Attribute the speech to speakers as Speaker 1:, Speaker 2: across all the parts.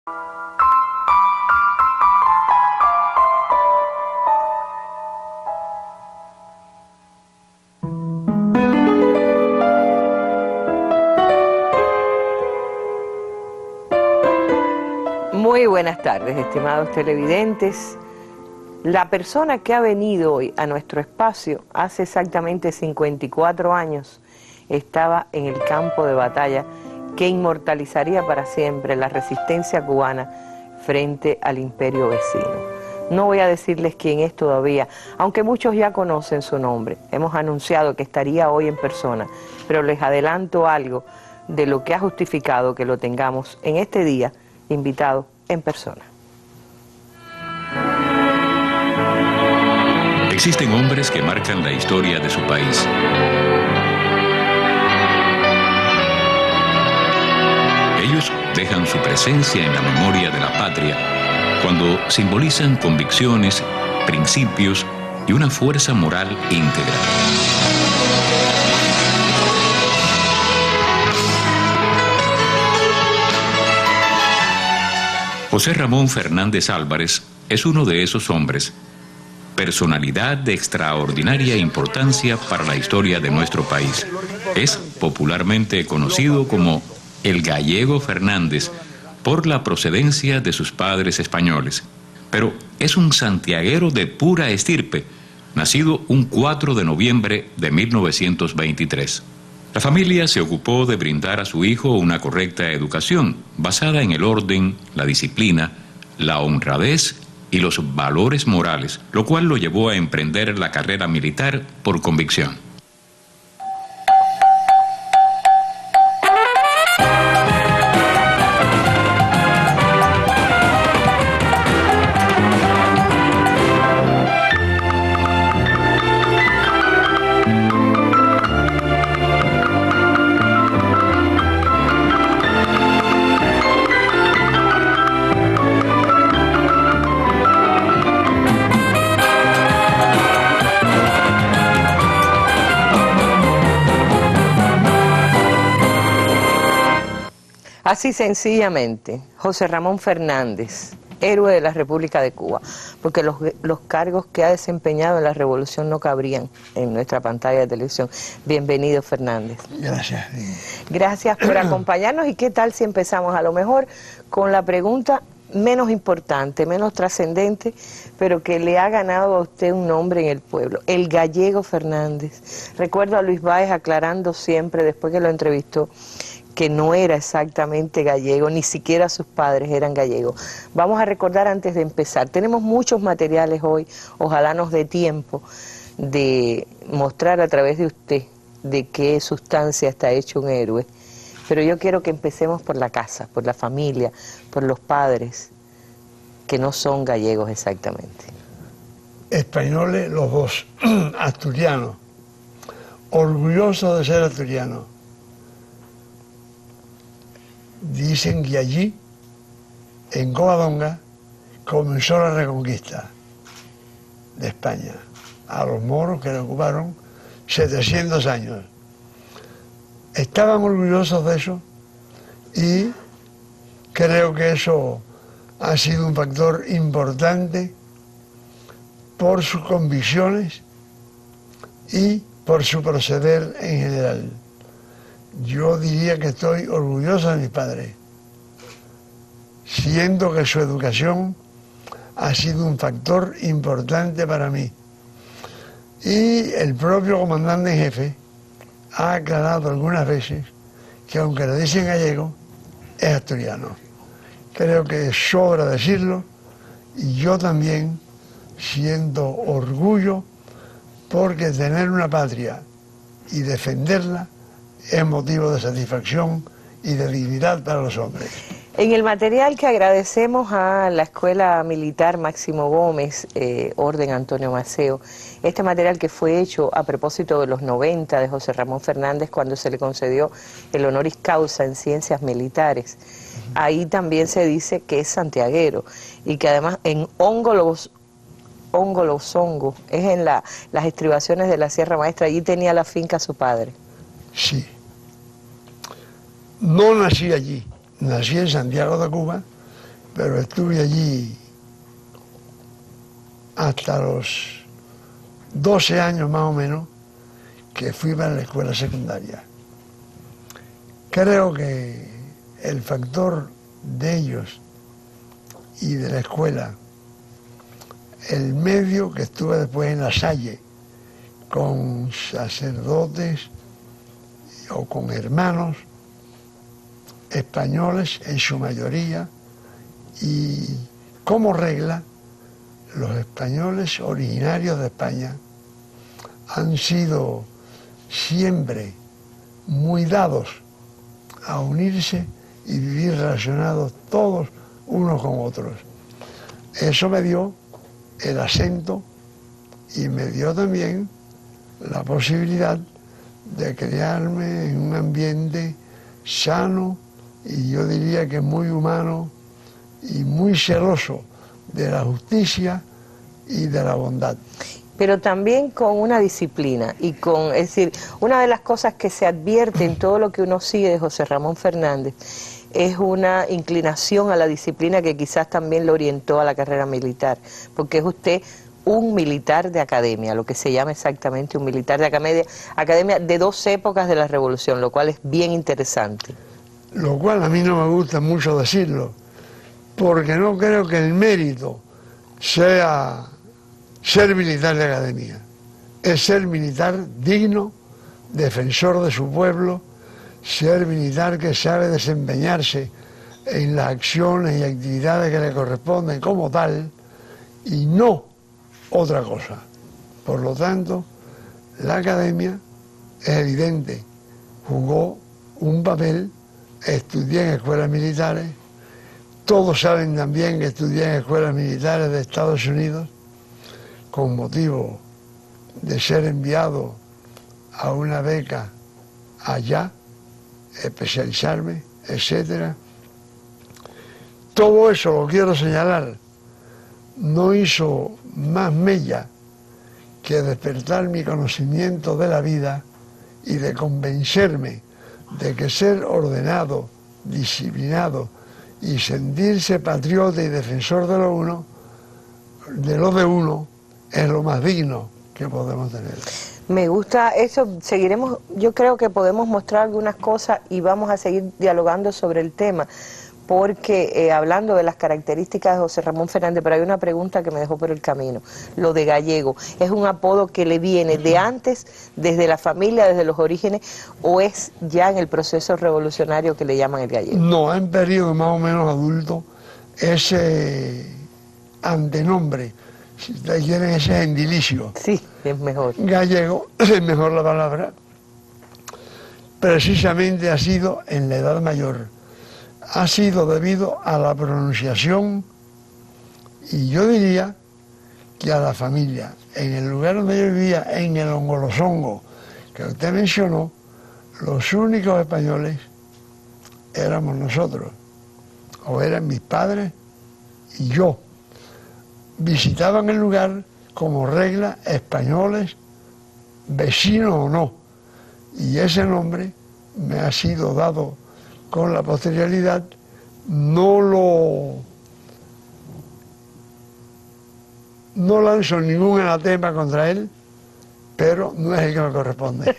Speaker 1: Muy buenas tardes, estimados televidentes. La persona que ha venido hoy a nuestro espacio hace exactamente 54 años estaba en el campo de batalla que inmortalizaría para siempre la resistencia cubana frente al imperio vecino. No voy a decirles quién es todavía, aunque muchos ya conocen su nombre. Hemos anunciado que estaría hoy en persona, pero les adelanto algo de lo que ha justificado que lo tengamos en este día invitado en persona.
Speaker 2: Existen hombres que marcan la historia de su país. Ellos dejan su presencia en la memoria de la patria cuando simbolizan convicciones, principios y una fuerza moral íntegra. José Ramón Fernández Álvarez es uno de esos hombres, personalidad de extraordinaria importancia para la historia de nuestro país. Es popularmente conocido como el Gallego Fernández por la procedencia de sus padres españoles, pero es un santiaguero de pura estirpe, nacido un 4 de noviembre de 1923. La familia se ocupó de brindar a su hijo una correcta educación, basada en el orden, la disciplina, la honradez y los valores morales, lo cual lo llevó a emprender la carrera militar por convicción.
Speaker 1: Así sencillamente, José Ramón Fernández, héroe de la República de Cuba, porque los cargos que ha desempeñado en la revolución no cabrían en nuestra pantalla de televisión. Bienvenido, Fernández.
Speaker 3: Gracias.
Speaker 1: Gracias por acompañarnos. ¿Y qué tal si empezamos a lo mejor con la pregunta menos importante, menos trascendente, pero que le ha ganado a usted un nombre en el pueblo, el Gallego Fernández? Recuerdo a Luis Báez aclarando siempre, después que lo entrevistó, que no era exactamente gallego, ni siquiera sus padres eran gallegos. Vamos a recordar antes de empezar, tenemos muchos materiales hoy, ojalá nos dé tiempo de mostrar a través de usted de qué sustancia está hecho un héroe, pero yo quiero que empecemos por la casa, por la familia, por los padres, que no son gallegos exactamente.
Speaker 3: Españoles los dos, asturianos, orgullosos de ser asturianos. Dicen que allí, en Covadonga, comenzó la reconquista de España a los moros que le ocuparon 700 años. Estaban orgullosos de eso y creo que eso ha sido un factor importante por sus convicciones y por su proceder en general. Yo diría que estoy orgulloso de mis padres. Siento que su educación ha sido un factor importante para mí. Y el propio comandante en jefe ha aclarado algunas veces que aunque le dicen gallego, es asturiano. Creo que sobra decirlo y yo también siento orgullo porque tener una patria y defenderla es motivo de satisfacción y de dignidad para los hombres.
Speaker 1: En el material que agradecemos a la Escuela Militar Máximo Gómez, Orden Antonio Maceo, este material que fue hecho a propósito de los 90 de José Ramón Fernández cuando se le concedió el honoris causa en ciencias militares, ahí también se dice que es santiaguero y que además en Hongolosongo, es en las estribaciones de la Sierra Maestra, allí tenía la finca su padre.
Speaker 3: Sí. No nací allí, nací en Santiago de Cuba pero estuve allí hasta los 12 años más o menos, que fui para la escuela secundaria. Creo que el factor de ellos y de la escuela, el medio que estuve después en La Salle, con sacerdotes o con hermanos españoles en su mayoría, y como regla, los españoles originarios de España han sido siempre muy dados a unirse y vivir relacionados todos unos con otros. Eso me dio el acento y me dio también la posibilidad de crearme en un ambiente sano y yo diría que muy humano y muy celoso de la justicia y de la bondad.
Speaker 1: Pero también con una disciplina y con, es decir, una de las cosas que se advierte en todo lo que uno sigue de José Ramón Fernández es una inclinación a la disciplina que quizás también lo orientó a la carrera militar, porque es usted un militar de academia, lo que se llama exactamente un militar de academia de dos épocas de la Revolución, lo cual es bien interesante.
Speaker 3: Lo cual a mí no me gusta mucho decirlo, porque no creo que el mérito sea ser militar de academia. Es ser militar digno, defensor de su pueblo, ser militar que sabe desempeñarse en las acciones y actividades que le corresponden como tal y no otra cosa. Por lo tanto, la academia es evidente, jugó un papel, estudié en escuelas militares, todos saben también que estudié en escuelas militares de Estados Unidos con motivo de ser enviado a una beca allá, especializarme, etcétera. Todo eso, lo quiero señalar, no hizo más mella que despertar mi conocimiento de la vida y de convencerme de que ser ordenado, disciplinado y sentirse patriota y defensor de lo de uno, es lo más digno que podemos tener.
Speaker 1: Me gusta eso, seguiremos, yo creo que podemos mostrar algunas cosas y vamos a seguir dialogando sobre el tema, porque hablando de las características de José Ramón Fernández, pero hay una pregunta que me dejó por el camino, lo de Gallego, ¿es un apodo que le viene de antes, desde la familia, desde los orígenes, o es ya en el proceso revolucionario que le llaman el Gallego?
Speaker 3: No, en periodo más o menos adulto, ese antenombre, si ustedes quieren, ese gentilicio.
Speaker 1: Sí, es mejor.
Speaker 3: Gallego, es mejor la palabra, precisamente ha sido en la edad mayor. Ha sido debido a la pronunciación y yo diría que a la familia. En el lugar donde yo vivía, en el Ongolosongo, que usted mencionó, los únicos españoles éramos nosotros, o eran mis padres y yo. Visitaban el lugar como regla españoles, vecinos o no, y ese nombre me ha sido dado con la posterioridad. No lanzo ningún anatema contra él, pero no es el que me corresponde.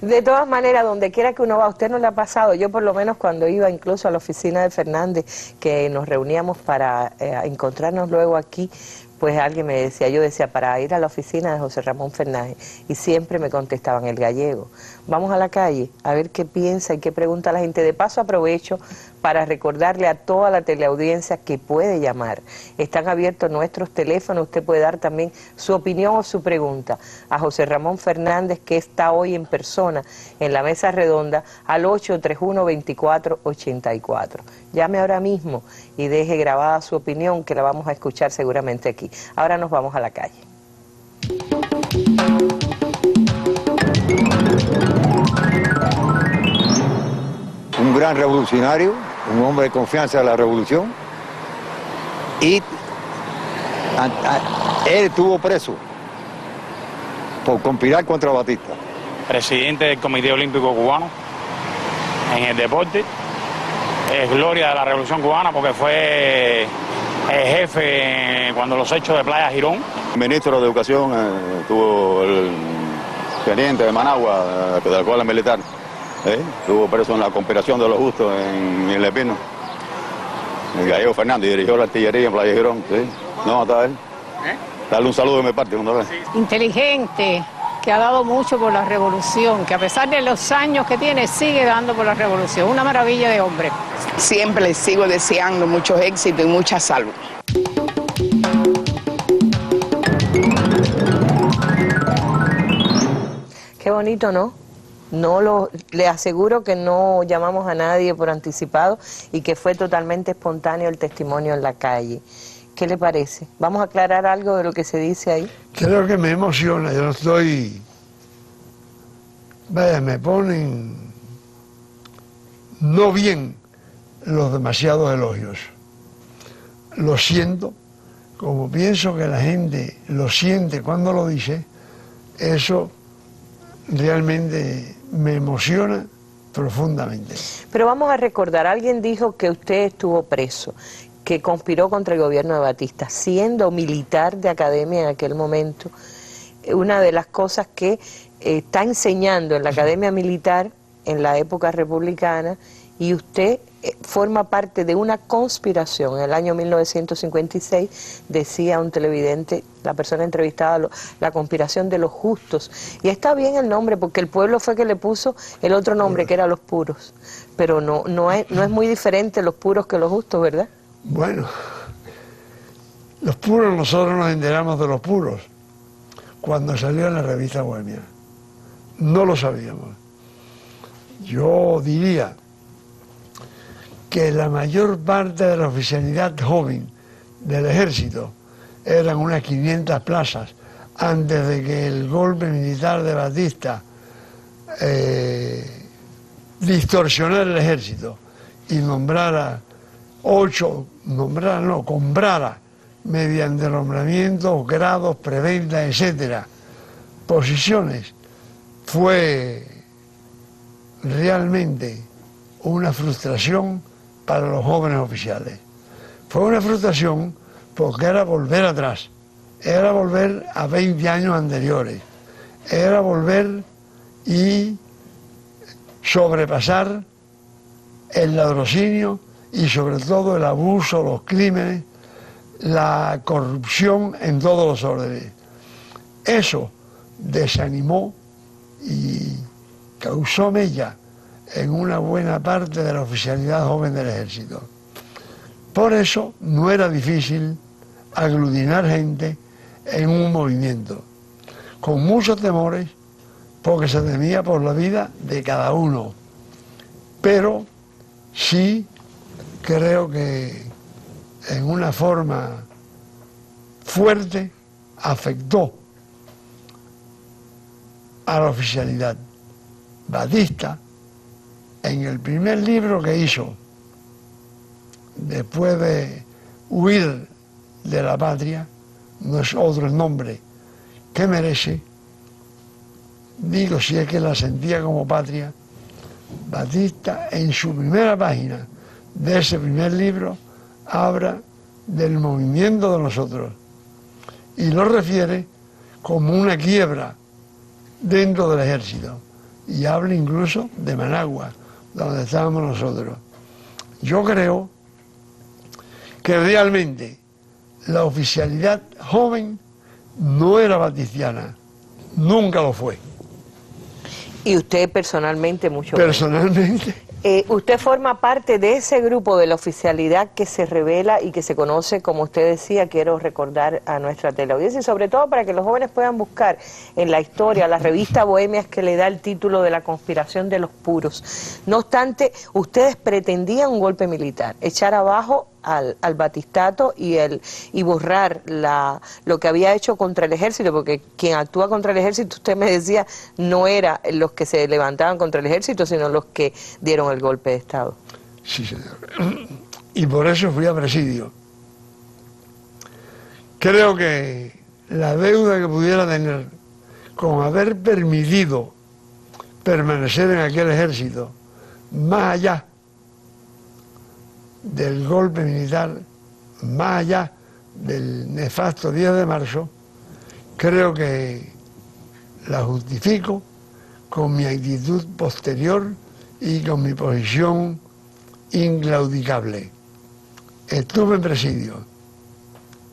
Speaker 1: De todas maneras, donde quiera que uno va, a usted no le ha pasado, yo por lo menos cuando iba incluso a la oficina de Fernández, que nos reuníamos para encontrarnos luego aquí, pues alguien me decía, yo decía, para ir a la oficina de José Ramón Fernández, y siempre me contestaban el gallego. Vamos a la calle a ver qué piensa y qué pregunta la gente. De paso aprovecho para recordarle a toda la teleaudiencia que puede llamar. Están abiertos nuestros teléfonos, usted puede dar también su opinión o su pregunta a José Ramón Fernández, que está hoy en persona en la mesa redonda, al 831-2484. Llame ahora mismo y deje grabada su opinión, que la vamos a escuchar seguramente aquí. Ahora nos vamos a la calle.
Speaker 4: Un gran revolucionario, un hombre de confianza de la revolución, y él estuvo preso por conspirar contra Batista.
Speaker 5: Presidente del Comité Olímpico Cubano en el deporte, gloria de la Revolución Cubana, porque fue jefe cuando los hechos de Playa Girón.
Speaker 6: Ministro de Educación tuvo el teniente de Managua, de la escuela militar. Estuvo preso en la conspiración de los justos en el Espino. El Gallego Fernández dirigió la artillería en Playa Girón. ¿Sí? No, está él. Dale un saludo de mi parte cuando ve.
Speaker 7: Inteligente, que ha dado mucho por la revolución, que a pesar de los años que tiene, sigue dando por la revolución. Una maravilla de hombre.
Speaker 8: Siempre les sigo deseando muchos éxitos y mucha salud.
Speaker 1: Qué bonito, ¿no? Le aseguro que no llamamos a nadie por anticipado y que fue totalmente espontáneo el testimonio en la calle. ¿Qué le parece? ¿Vamos a aclarar algo de lo que se dice ahí?
Speaker 3: Creo que me emociona, yo no estoy... Vaya, me ponen no bien los demasiados elogios. Lo siento, como pienso que la gente lo siente cuando lo dice, eso realmente me emociona profundamente.
Speaker 1: Pero vamos a recordar, alguien dijo que usted estuvo preso, que conspiró contra el gobierno de Batista, siendo militar de academia en aquel momento. Una de las cosas que está enseñando en la academia militar en la época republicana, y usted forma parte de una conspiración. En el año 1956 decía un televidente, la persona entrevistada, la conspiración de los justos. Y está bien el nombre, porque el pueblo fue que le puso el otro nombre, que era los puros. Pero no es muy diferente los puros que los justos, ¿verdad?
Speaker 3: Bueno, los puros, nosotros nos enteramos de los puros cuando salió en la revista Bohemia. No lo sabíamos. Yo diría que la mayor parte de la oficialidad joven del ejército, eran unas 500 plazas, antes de que el golpe militar de Batista distorsionara el ejército y comprara mediante nombramientos, grados, prebendas, etcétera, posiciones. Fue realmente una frustración para los jóvenes oficiales. Fue una frustración porque era volver atrás, era volver a 20 años anteriores, era volver y sobrepasar el ladrocinio y sobre todo el abuso, los crímenes, la corrupción en todos los órdenes. Eso desanimó y causó mella en una buena parte de la oficialidad joven del ejército. Por eso no era difícil aglutinar gente en un movimiento, con muchos temores, porque se temía por la vida de cada uno. Pero sí creo que en una forma fuerte afectó a la oficialidad. Batista, en el primer libro que hizo, después de huir de la patria, no es otro el nombre que merece, digo, si es que la sentía como patria, Batista en su primera página de ese primer libro habla del movimiento de nosotros y lo refiere como una quiebra dentro del ejército, y habla incluso de Managua, donde estábamos nosotros. Yo creo que realmente la oficialidad joven no era batistiana, nunca lo fue.
Speaker 1: Y usted personalmente mucho
Speaker 3: Personalmente.
Speaker 1: Usted forma parte de ese grupo de la oficialidad que se revela y que se conoce, como usted decía, quiero recordar a nuestra teleaudiencia, y sobre todo para que los jóvenes puedan buscar en la historia, la revista Bohemias, que le da el título de la conspiración de los puros. No obstante, ustedes pretendían un golpe militar, echar abajo al batistato y borrar lo que había hecho contra el ejército, porque quien actúa contra el ejército, usted me decía, no era los que se levantaban contra el ejército, sino los que dieron el golpe de Estado.
Speaker 3: Sí, señor. Y por eso fui a presidio. Creo que la deuda que pudiera tener con haber permitido permanecer en aquel ejército, más allá del golpe militar, más allá del nefasto 10 de marzo, creo que la justifico con mi actitud posterior y con mi posición inclaudicable. Estuve en presidio.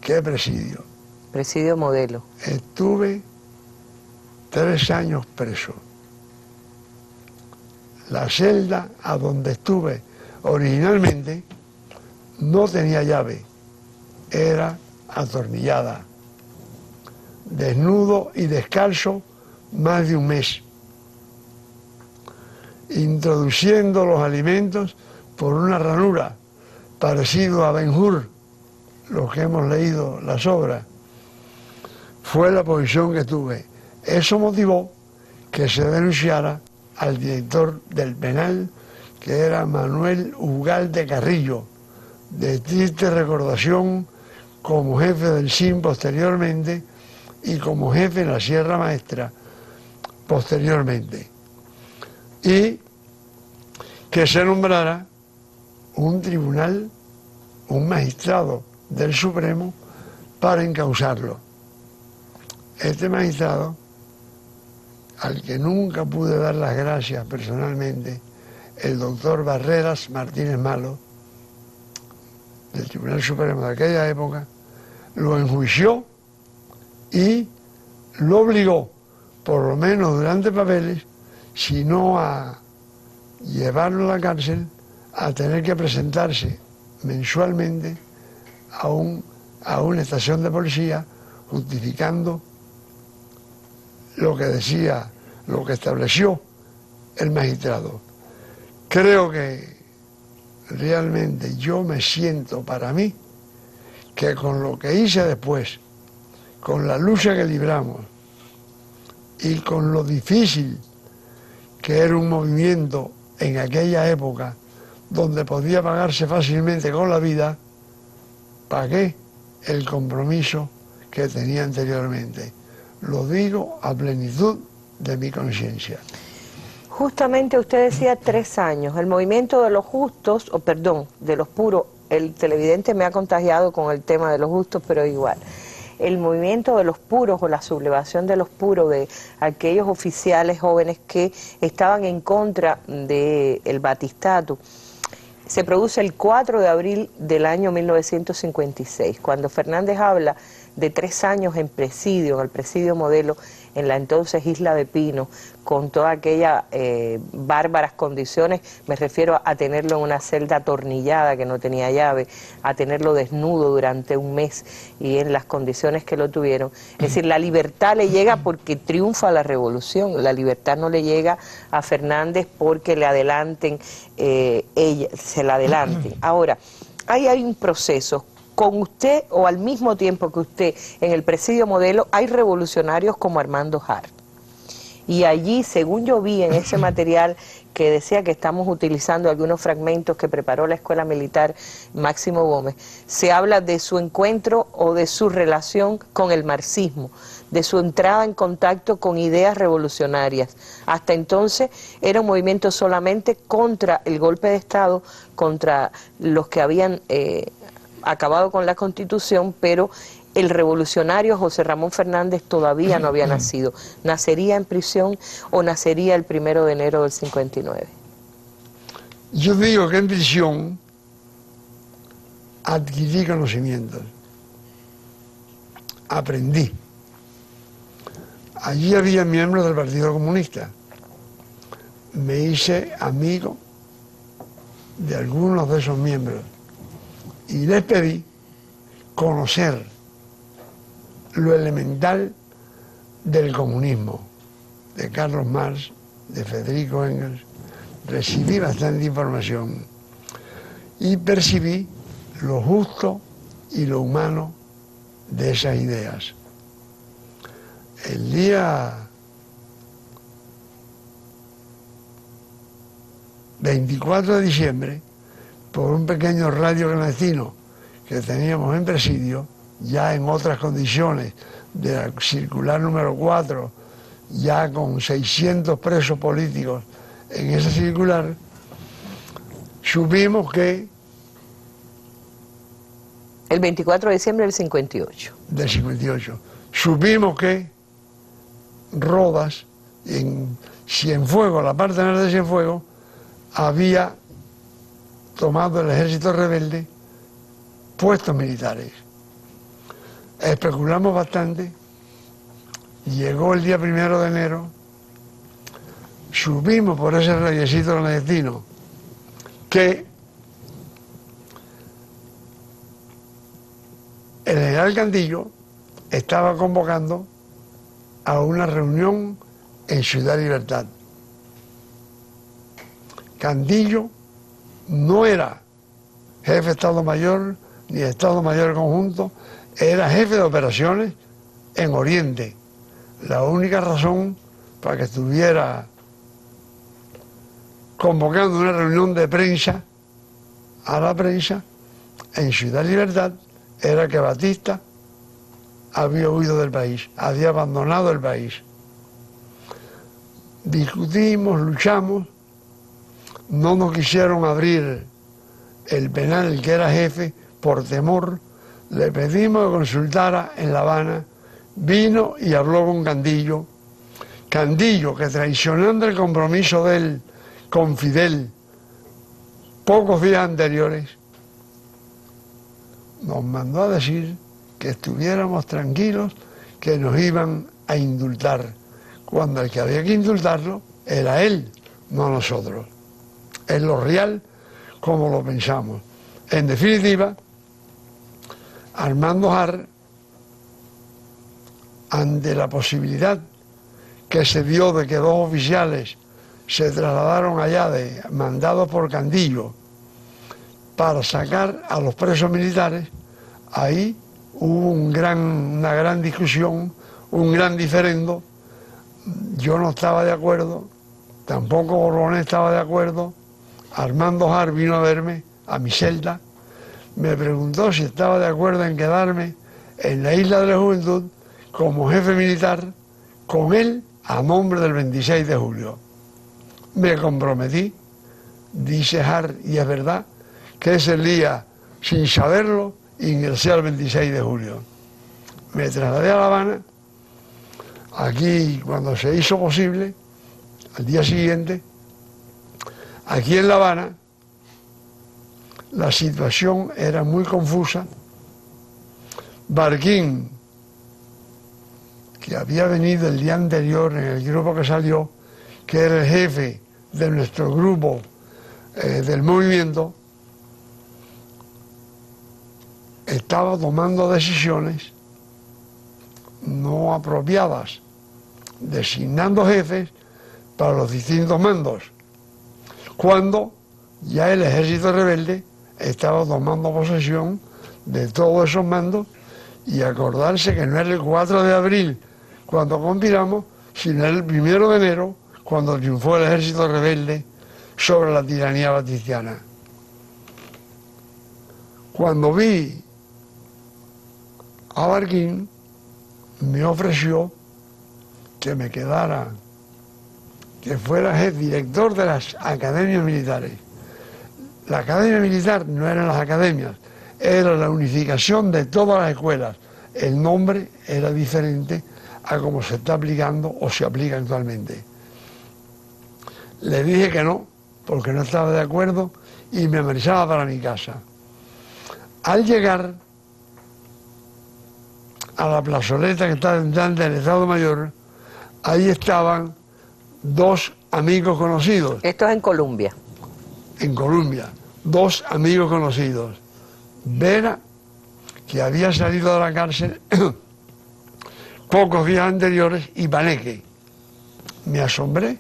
Speaker 3: ¿Qué presidio?
Speaker 1: Presidio Modelo.
Speaker 3: Estuve 3 años preso. La celda a donde estuve originalmente no tenía llave, era atornillada. Desnudo y descalzo más de un mes, introduciendo los alimentos por una ranura, parecido a Ben-Hur, los que hemos leído las obras. Fue la posición que tuve. Eso motivó que se denunciara al director del penal, que era Manuel Ugalde Carrillo, de triste recordación como jefe del SIN posteriormente y como jefe en la Sierra Maestra posteriormente. Y que se nombrara un tribunal, un magistrado del Supremo para encausarlo. Este magistrado, al que nunca pude dar las gracias personalmente, el doctor Barreras Martínez Malo, del Tribunal Supremo de aquella época, lo enjuició y lo obligó, por lo menos durante papeles, si no a llevarlo a la cárcel, a tener que presentarse mensualmente a una estación de policía justificando lo que decía, lo que estableció el magistrado. Creo que realmente yo me siento para mí que con lo que hice después, con la lucha que libramos y con lo difícil que era un movimiento en aquella época donde podía pagarse fácilmente con la vida, pagué el compromiso que tenía anteriormente. Lo digo a plenitud de mi conciencia.
Speaker 1: Justamente usted decía 3 años. El movimiento de los justos, de los puros, el televidente me ha contagiado con el tema de los justos, pero igual. El movimiento de los puros o la sublevación de los puros, de aquellos oficiales jóvenes que estaban en contra del batistato, se produce el 4 de abril del año 1956, cuando Fernández habla de 3 años en presidio, en el presidio Modelo, en la entonces Isla de Pino, con todas aquellas bárbaras condiciones. Me refiero a tenerlo en una celda atornillada que no tenía llave, a tenerlo desnudo durante un mes y en las condiciones que lo tuvieron. Es decir, la libertad le llega porque triunfa la revolución, la libertad no le llega a Fernández porque le adelanten, se la adelanten. Ahora, ahí hay un proceso. Con usted, o al mismo tiempo que usted, en el presidio Modelo, hay revolucionarios como Armando Hart. Y allí, según yo vi en ese material que decía que estamos utilizando algunos fragmentos que preparó la Escuela Militar Máximo Gómez, se habla de su encuentro o de su relación con el marxismo, de su entrada en contacto con ideas revolucionarias. Hasta entonces era un movimiento solamente contra el golpe de Estado, contra los que habían acabado con la Constitución, pero el revolucionario José Ramón Fernández todavía no había nacido. ¿Nacería en prisión o nacería el 1 de enero del 59?
Speaker 3: Yo digo que en prisión adquirí conocimientos, aprendí. Allí había miembros del Partido Comunista. Me hice amigo de algunos de esos miembros y les pedí conocer lo elemental del comunismo, de Carlos Marx, de Federico Engels. Recibí bastante información y percibí lo justo y lo humano de esas ideas. El día 24 de diciembre, por un pequeño radio clandestino que teníamos en presidio, ya en otras condiciones, de la circular número 4, ya con 600 presos políticos en esa circular, supimos que
Speaker 1: El 24 de diciembre del 58.
Speaker 3: Del 58. Supimos que Rodas, en Cienfuegos, la parte norte de Cienfuegos, había tomado el ejército rebelde puestos militares. Especulamos bastante, llegó el día 1 de enero, supimos por ese reyesito clandestino que el general Candillo estaba convocando a una reunión en Ciudad Libertad. Candillo no era jefe de Estado Mayor ni de Estado Mayor conjunto, era jefe de operaciones en Oriente. La única razón para que estuviera convocando una reunión de prensa a la prensa en Ciudad Libertad era que Batista había huido del país, había abandonado el país. Discutimos, luchamos, no nos quisieron abrir el penal que era jefe por temor, le pedimos que consultara en La Habana, vino y habló con Candillo. Candillo, que traicionando el compromiso de él con Fidel pocos días anteriores, nos mandó a decir que estuviéramos tranquilos, que nos iban a indultar, cuando el que había que indultarlo era él, no nosotros. Es lo real como lo pensamos. En definitiva, Armando Jar, ante la posibilidad que se dio de que dos oficiales se trasladaron allá mandados por Candillo para sacar a los presos militares, ahí hubo una gran discusión, un gran diferendo. Yo no estaba de acuerdo, tampoco Borbonés estaba de acuerdo. Armando Jar vino a verme a mi celda, me preguntó si estaba de acuerdo en quedarme en la Isla de la Juventud como jefe militar con él a nombre del 26 de julio. Me comprometí, dice Jar, y es verdad, que ese día, sin saberlo, ingresé al 26 de julio. Me trasladé a La Habana, aquí cuando se hizo posible, al día siguiente, aquí en La Habana, la situación era muy confusa. Barquín, que había venido el día anterior en el grupo que salió, que era el jefe de nuestro grupo del movimiento, estaba tomando decisiones no apropiadas, designando jefes para los distintos mandos, cuando ya el ejército rebelde estaba tomando posesión de todos esos mandos, y acordarse que no era el 4 de abril cuando conspiramos, sino el 1 de enero cuando triunfó el ejército rebelde sobre la tiranía batistiana. Cuando vi a Barquín, me ofreció que me quedara, que fuera director de las academias militares. La academia militar no eran las academias, era la unificación de todas las escuelas. El nombre era diferente a como se está aplicando o se aplica actualmente. Le dije que no, porque no estaba de acuerdo y me marchaba para mi casa. Al llegar a la plazoleta que está delante del Estado Mayor, ahí estaban dos amigos conocidos.
Speaker 1: Esto es en Colombia.
Speaker 3: En Colombia, dos amigos conocidos. Vera, que había salido de la cárcel pocos días anteriores, y Paneque. Me asombré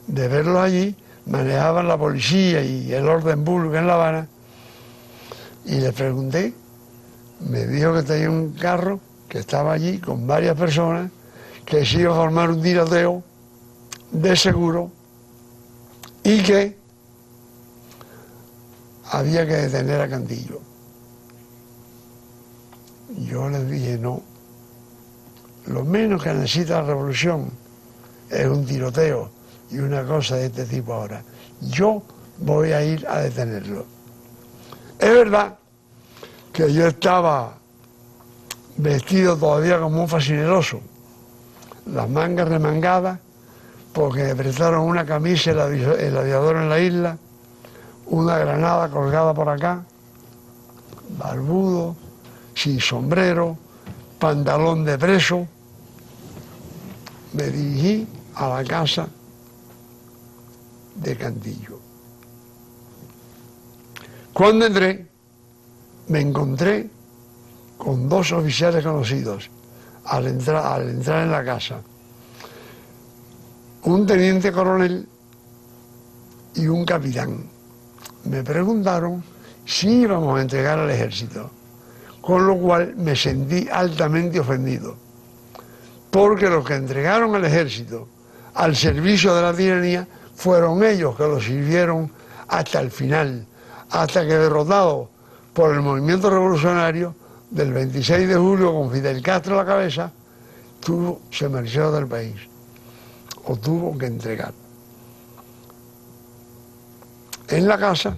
Speaker 3: de verlos allí, manejaban la policía y el orden público en La Habana, y les pregunté, me dijo que tenía un carro que estaba allí con varias personas, que se iba a formar un tiroteo de seguro y que había que detener a Candillo. Yo les dije, no, lo menos que necesita la revolución es un tiroteo y una cosa de este tipo ahora. Yo voy a ir a detenerlo. Es verdad que yo estaba vestido todavía como un facineroso, las mangas remangadas, porque me prestaron una camisa el aviador en la isla, una granada colgada por acá, barbudo, sin sombrero, pantalón de preso. Me dirigí a la casa de Cantillo. Cuando entré, me encontré con dos oficiales conocidos al entrar en la casa. Un teniente coronel y un capitán. Me preguntaron si íbamos a entregar al ejército, con lo cual me sentí altamente ofendido, porque los que entregaron al ejército al servicio de la tiranía fueron ellos que lo sirvieron hasta el final, hasta que derrotados por el movimiento revolucionario del 26 de julio con Fidel Castro a la cabeza, se marchó del país, o tuvo que entregar. En la casa,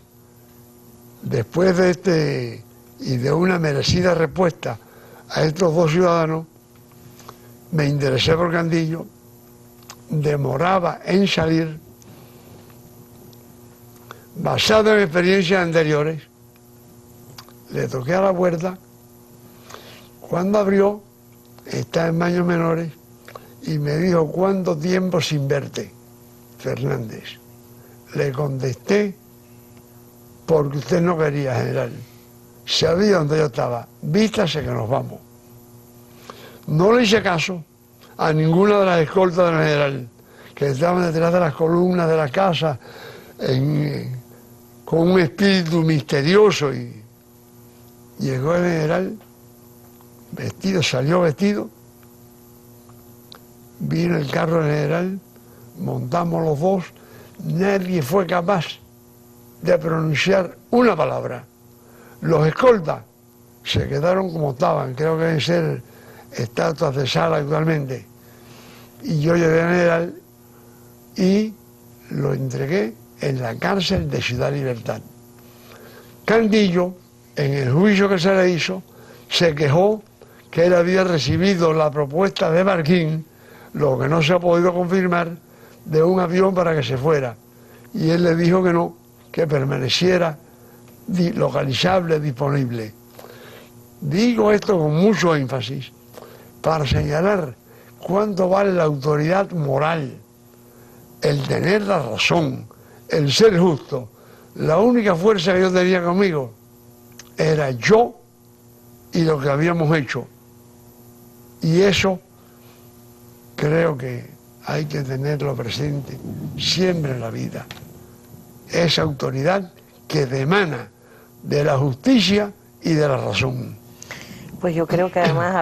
Speaker 3: después de y de una merecida respuesta a estos dos ciudadanos, me interesé por Cantillo, demoraba en salir, basado en experiencias anteriores. Le toqué a la puerta, cuando abrió, está en baños menores, y me dijo: ¿cuánto tiempo sin verte, Fernández? Le contesté: porque usted no quería, general. Sabía dónde yo estaba. Vístase que nos vamos. No le hice caso a ninguna de las escoltas del general, que estaban detrás de las columnas de la casa, con un espíritu misterioso. Y llegó el general vestido, salió vestido, vino el carro del general, montamos los dos, nadie fue capaz de pronunciar una palabra. Los escoltas se quedaron como estaban, creo que deben ser estatuas de sal actualmente. Y yo llevé al general y lo entregué en la cárcel de Ciudad Libertad. Cantillo, en el juicio que se le hizo, se quejó que él había recibido la propuesta de Marquín, lo que no se ha podido confirmar, de un avión para que se fuera. Y él le dijo que no, que permaneciera localizable, disponible. Digo esto con mucho énfasis para señalar cuánto vale la autoridad moral, el tener la razón, el ser justo. La única fuerza que yo tenía conmigo era yo y lo que habíamos hecho. Y eso creo que hay que tenerlo presente siempre en la vida. Esa autoridad que emana de la justicia y de la razón.
Speaker 1: Pues yo creo que además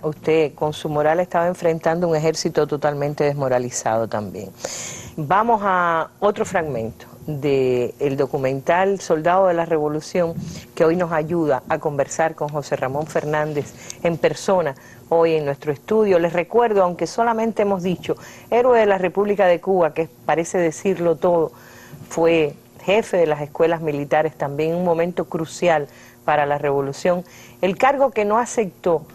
Speaker 1: usted con su moral estaba enfrentando un ejército totalmente desmoralizado también. Vamos a otro fragmento del documental Soldado de la Revolución, que hoy nos ayuda a conversar con José Ramón Fernández en persona hoy en nuestro estudio. Les recuerdo, aunque solamente hemos dicho héroe de la República de Cuba, que parece decirlo todo, fue jefe de las escuelas militares también en un momento crucial para la revolución. El cargo que no aceptó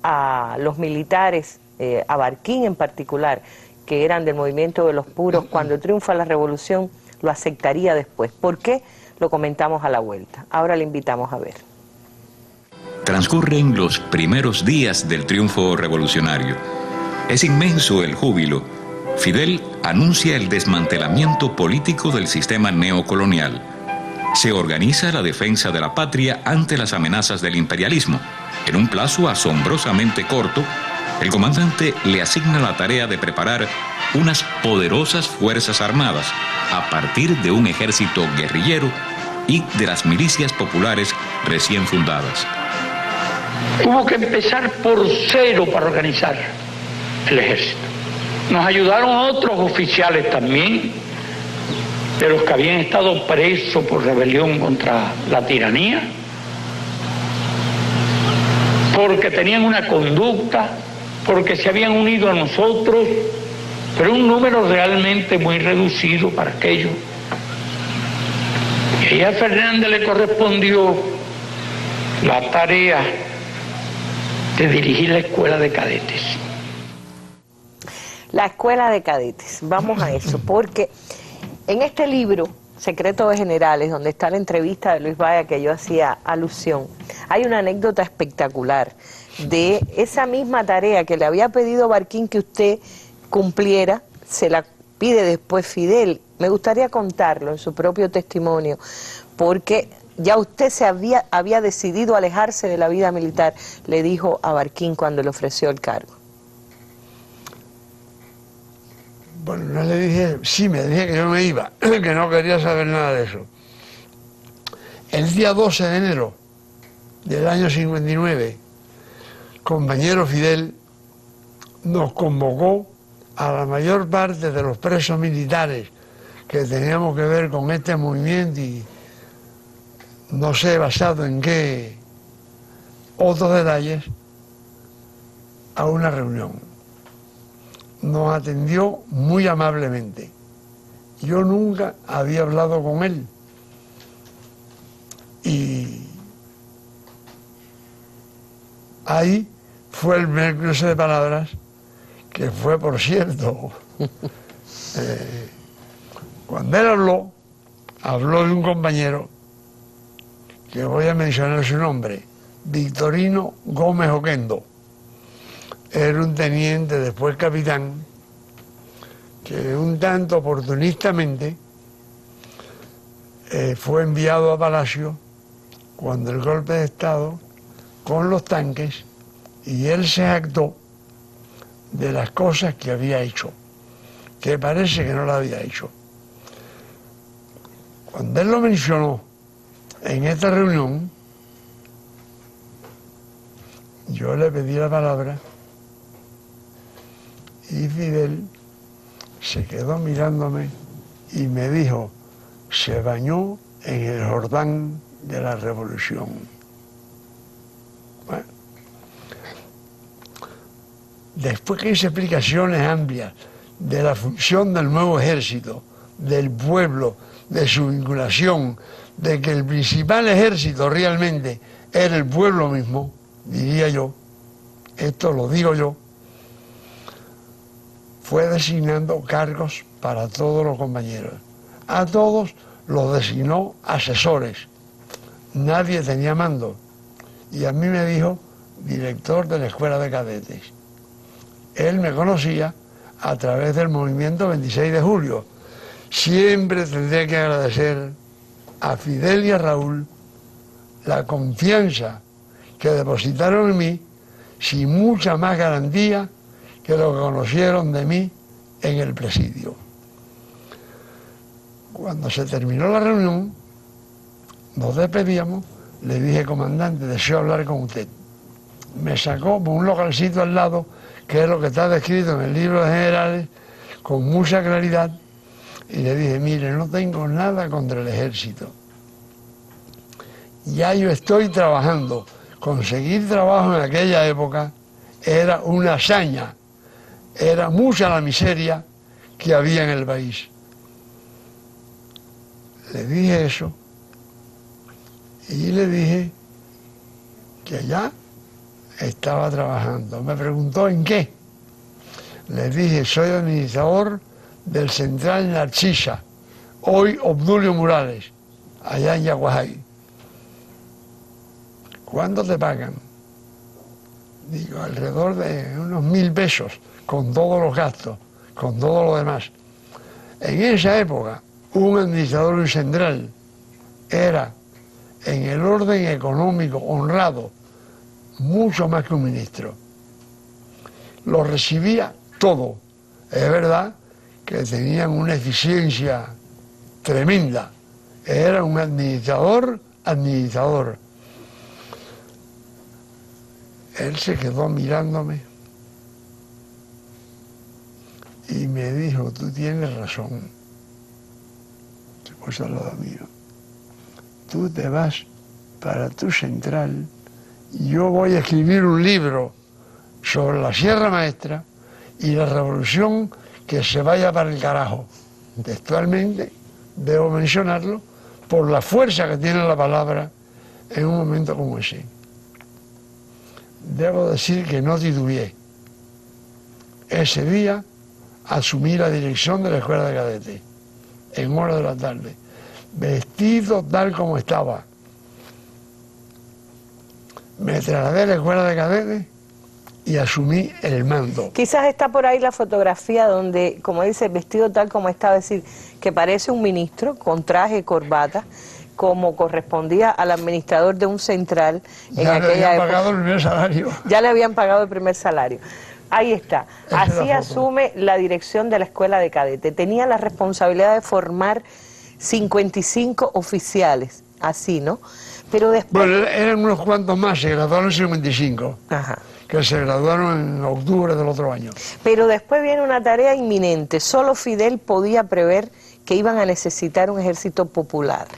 Speaker 1: a los militares, a Barquín en particular, que eran del movimiento de los puros, cuando triunfa la revolución, lo aceptaría después. ¿Por qué? Lo comentamos a la vuelta. Ahora le invitamos a ver.
Speaker 2: Transcurren los primeros días del triunfo revolucionario. Es inmenso el júbilo. Fidel anuncia el desmantelamiento político del sistema neocolonial. Se organiza la defensa de la patria ante las amenazas del imperialismo. En un plazo asombrosamente corto, el comandante le asigna la tarea de preparar unas poderosas fuerzas armadas a partir de un ejército guerrillero y de las milicias populares recién fundadas.
Speaker 9: Hubo que empezar por cero para organizar el ejército. Nos ayudaron otros oficiales también, de los que habían estado presos por rebelión contra la tiranía, porque tenían una conducta, porque se habían unido a nosotros, pero un número realmente muy reducido para aquello. Y a Fernández le correspondió la tarea de dirigir la escuela de cadetes.
Speaker 1: La escuela de cadetes, vamos a eso, porque en este libro, Secretos de Generales, donde está la entrevista de Luis Vaya que yo hacía alusión, hay una anécdota espectacular de esa misma tarea que le había pedido Barquín que usted cumpliera, se la pide después Fidel. Me gustaría contarlo en su propio testimonio, porque ya usted había decidido alejarse de la vida militar, le dijo a Barquín cuando le ofreció el cargo.
Speaker 3: Bueno, no le dije, sí, me dije que yo me iba, que no quería saber nada de eso. El día 12 de enero del año 59, compañero Fidel nos convocó a la mayor parte de los presos militares que teníamos que ver con este movimiento y no sé basado en qué otros detalles, a una reunión. Nos atendió muy amablemente. Yo nunca había hablado con él. Y ahí fue el primer cruce de palabras, que fue, por cierto, cuando él habló de un compañero, que voy a mencionar su nombre, Victorino Gómez Oquendo. Era un teniente, después capitán, que un tanto oportunistamente fue enviado a Palacio cuando el golpe de Estado con los tanques, y él se jactó de las cosas que había hecho, que parece que no las había hecho. Cuando él lo mencionó en esta reunión, yo le pedí la palabra y Fidel se quedó mirándome y me dijo: se bañó en el Jordán de la Revolución. Bueno, después que hice explicaciones amplias de la función del nuevo ejército, del pueblo, de su vinculación, de que el principal ejército realmente era el pueblo mismo, diría yo, esto lo digo yo, fue designando cargos para todos los compañeros. A todos los designó asesores. Nadie tenía mando. Y a mí me dijo director de la escuela de cadetes. Él me conocía a través del movimiento 26 de julio. Siempre tendré que agradecer a Fidel y a Raúl la confianza que depositaron en mí, sin mucha más garantía que lo que conocieron de mí en el presidio. Cuando se terminó la reunión, nos despedíamos, le dije: comandante, deseo hablar con usted. Me sacó por un localcito al lado, que es lo que está descrito en el libro de generales, con mucha claridad, y le dije: mire, no tengo nada contra el ejército. Ya yo estoy trabajando. Conseguir trabajo en aquella época era una hazaña. Era mucha la miseria que había en el país. Le dije eso y le dije que allá estaba trabajando. Me preguntó en qué. Le dije: soy administrador del Central Narcisa, hoy Obdulio Morales, allá en Yaguajay. ¿Cuánto te pagan? Digo: alrededor de unos 1.000 pesos, con todos los gastos, con todo lo demás. En esa época, un administrador del Central era, en el orden económico honrado, mucho más que un ministro. Lo recibía todo. Es verdad que tenían una eficiencia tremenda. Era un administrador. Él se quedó mirándome y me dijo: tú tienes razón. Se puso al lado mío. Tú te vas para tu Central y yo voy a escribir un libro sobre la Sierra Maestra y la revolución que se vaya para el carajo. Textualmente, debo mencionarlo, por la fuerza que tiene la palabra en un momento como ese. Debo decir que no titubeé. Ese día asumí la dirección de la escuela de cadetes, en horas de la tarde, vestido tal como estaba. Me trasladé a la escuela de cadetes y asumí el mando.
Speaker 1: Quizás está por ahí la fotografía donde, como dice, vestido tal como estaba, es decir, que parece un ministro con traje y corbata, como correspondía al administrador de un central en
Speaker 3: ya
Speaker 1: aquella
Speaker 3: le habían
Speaker 1: época.
Speaker 3: pagado el primer salario.
Speaker 1: Ya le habían pagado el primer salario. Ahí está. Así asume la dirección de la escuela de cadetes. Tenía la responsabilidad de formar 55 oficiales, así, ¿no? Pero después...
Speaker 3: Bueno, eran unos cuantos más, se graduaron en 55.
Speaker 1: Ajá.
Speaker 3: Que se graduaron en octubre del otro año.
Speaker 1: Pero después viene una tarea inminente. Solo Fidel podía prever que iban a necesitar un ejército popular.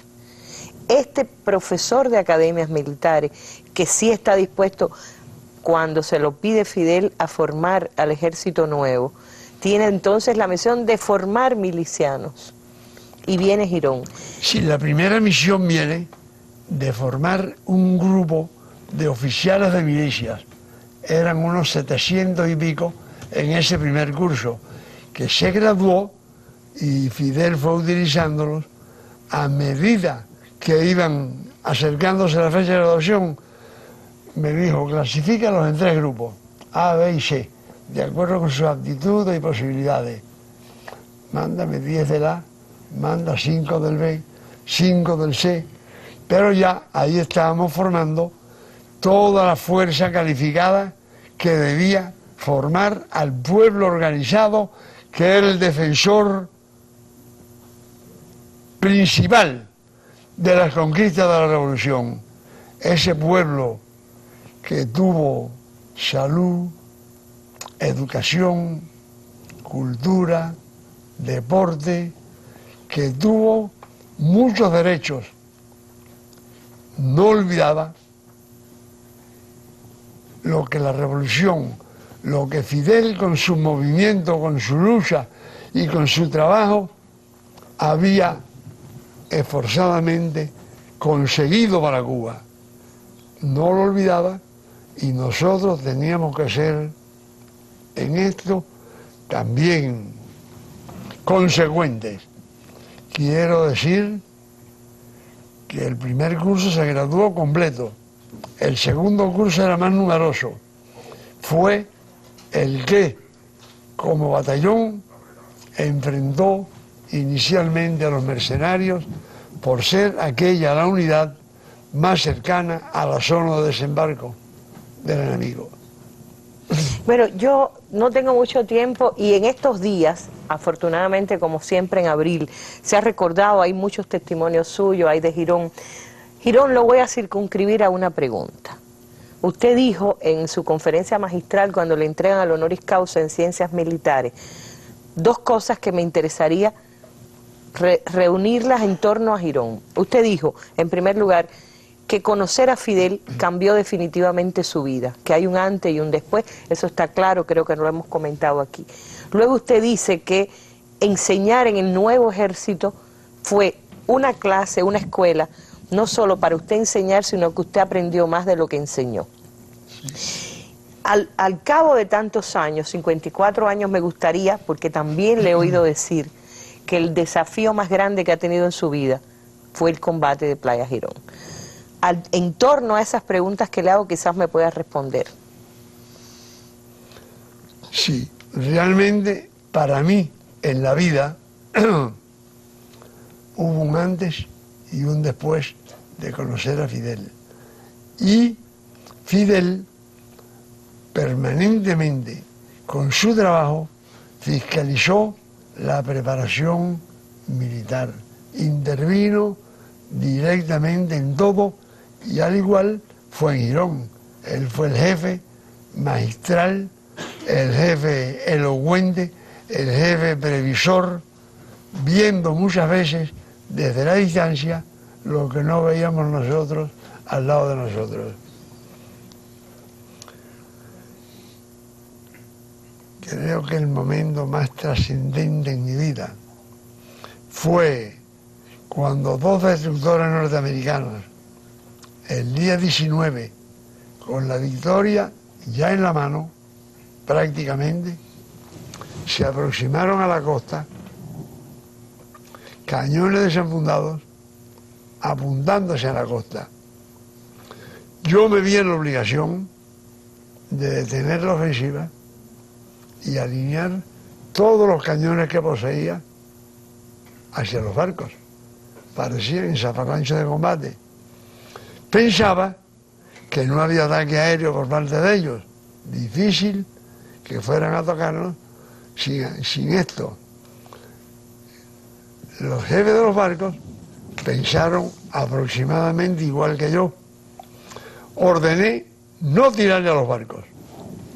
Speaker 1: Este profesor de academias militares, que sí está dispuesto, cuando se lo pide Fidel, a formar al ejército nuevo, tiene entonces la misión de formar milicianos. Y viene Girón.
Speaker 3: Sí, la primera misión viene de formar un grupo de oficiales de milicias. Eran unos 700 y pico en ese primer curso, que se graduó y Fidel fue utilizándolos a medida que iban acercándose a la fecha de graduación. Me dijo, clasifícalos en 3 grupos, A, B y C, de acuerdo con sus aptitudes y posibilidades. Mándame 10 del A, manda 5 del B, 5 del C, pero ya ahí estábamos formando toda la fuerza calificada que debía formar al pueblo organizado, que era el defensor principal de las conquistas de la revolución. Ese pueblo que tuvo salud, educación, cultura, deporte, que tuvo muchos derechos. No olvidaba lo que la revolución, lo que Fidel con su movimiento, con su lucha y con su trabajo había esforzadamente conseguido para Cuba. No lo olvidaba y nosotros teníamos que ser en esto también consecuentes. Quiero decir que el primer curso se graduó completo. El segundo curso era más numeroso. Fue el que, como batallón, enfrentó inicialmente a los mercenarios por ser aquella la unidad más cercana a la zona de desembarco del enemigo.
Speaker 1: Bueno, yo no tengo mucho tiempo y en estos días, afortunadamente, como siempre en abril, se ha recordado, hay muchos testimonios suyos, hay de Girón. Girón, lo voy a circunscribir a una pregunta. Usted dijo en su conferencia magistral, cuando le entregan el honoris causa en ciencias militares, 2 cosas que me interesaría reunirlas en torno a Girón. Usted dijo, en primer lugar, que conocer a Fidel cambió definitivamente su vida, que hay un antes y un después, eso está claro, creo que lo hemos comentado aquí. Luego usted dice que enseñar en el nuevo ejército fue una clase, una escuela, no solo para usted enseñar, sino que usted aprendió más de lo que enseñó. Al cabo de tantos años, 54 años, me gustaría, porque también le he oído decir que el desafío más grande que ha tenido en su vida fue el combate de Playa Girón. En torno a esas preguntas que le hago, quizás me pueda responder.
Speaker 3: Sí, realmente para mí en la vida hubo un antes y un después de conocer a Fidel. Y Fidel permanentemente con su trabajo fiscalizó la preparación militar, intervino directamente en todo y al igual fue en Girón. Él fue el jefe magistral, el jefe elocuente, el jefe previsor, viendo muchas veces desde la distancia lo que no veíamos nosotros al lado de nosotros. Creo que el momento más trascendente en mi vida fue cuando 2 destructores norteamericanos el día 19, con la victoria ya en la mano, prácticamente, se aproximaron a la costa, cañones desenfundados, apuntándose a la costa. Yo me vi en la obligación de detener la ofensiva y alinear todos los cañones que poseía hacia los barcos. Parecían zafarranchos de combate. Pensaba que no había ataque aéreo por parte de ellos. Difícil que fueran a tocarnos sin esto. Los jefes de los barcos pensaron aproximadamente igual que yo. Ordené no tirarle a los barcos,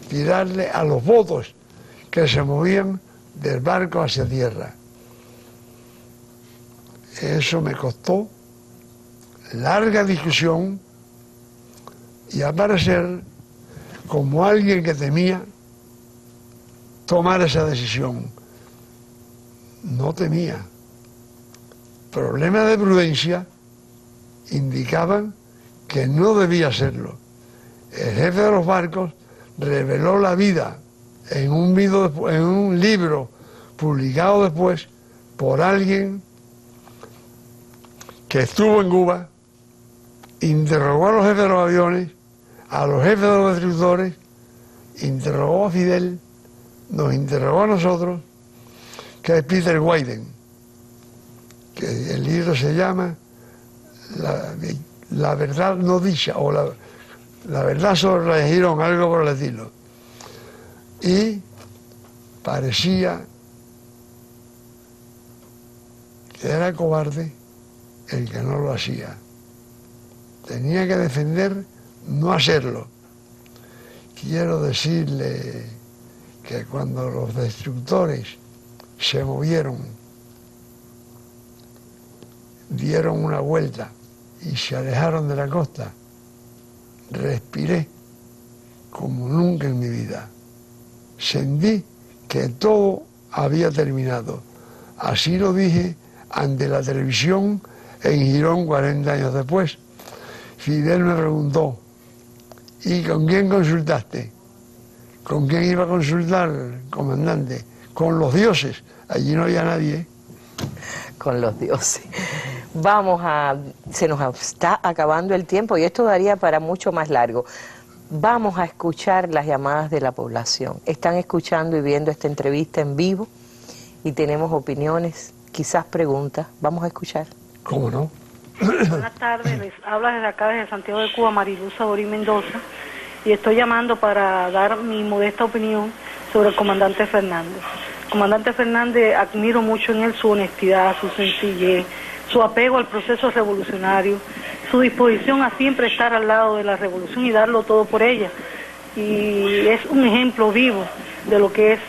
Speaker 3: tirarle a los botos que se movían del barco hacia tierra. Eso me costó larga discusión y aparecer como alguien que temía tomar esa decisión. No temía. Problemas de prudencia indicaban que no debía hacerlo. El jefe de los barcos reveló la vida en un libro publicado después por alguien que estuvo en Cuba, interrogó a los jefes de los aviones, a los jefes de los destructores, interrogó a Fidel, nos interrogó a nosotros, que es Peter Wyden, que el libro se llama La verdad no dicha, o la verdad sobre la de Girón, algo por el estilo. Y parecía que era cobarde el que no lo hacía. Tenía que defender no hacerlo. Quiero decirle que cuando los destructores se movieron, dieron una vuelta y se alejaron de la costa, respiré como nunca en mi vida. Sentí que todo había terminado. Así lo dije ante la televisión en Girón 40 años después. Fidel me preguntó, ¿y con quién consultaste? ¿Con quién iba a consultar, comandante? Con los dioses. Allí no había nadie.
Speaker 1: Con los dioses. Se nos está acabando el tiempo y esto daría para mucho más largo. Vamos a escuchar las llamadas de la población. Están escuchando y viendo esta entrevista en vivo y tenemos opiniones, quizás preguntas. Vamos a escuchar.
Speaker 3: ¿Cómo no?
Speaker 10: Buenas tardes, les habla desde acá, desde Santiago de Cuba, Mariluz Saborín Mendoza, y estoy llamando para dar mi modesta opinión sobre el comandante Fernández. Comandante Fernández, admiro mucho en él su honestidad, su sencillez, su apego al proceso revolucionario, su disposición a siempre estar al lado de la revolución y darlo todo por ella. Y es un ejemplo vivo de lo que es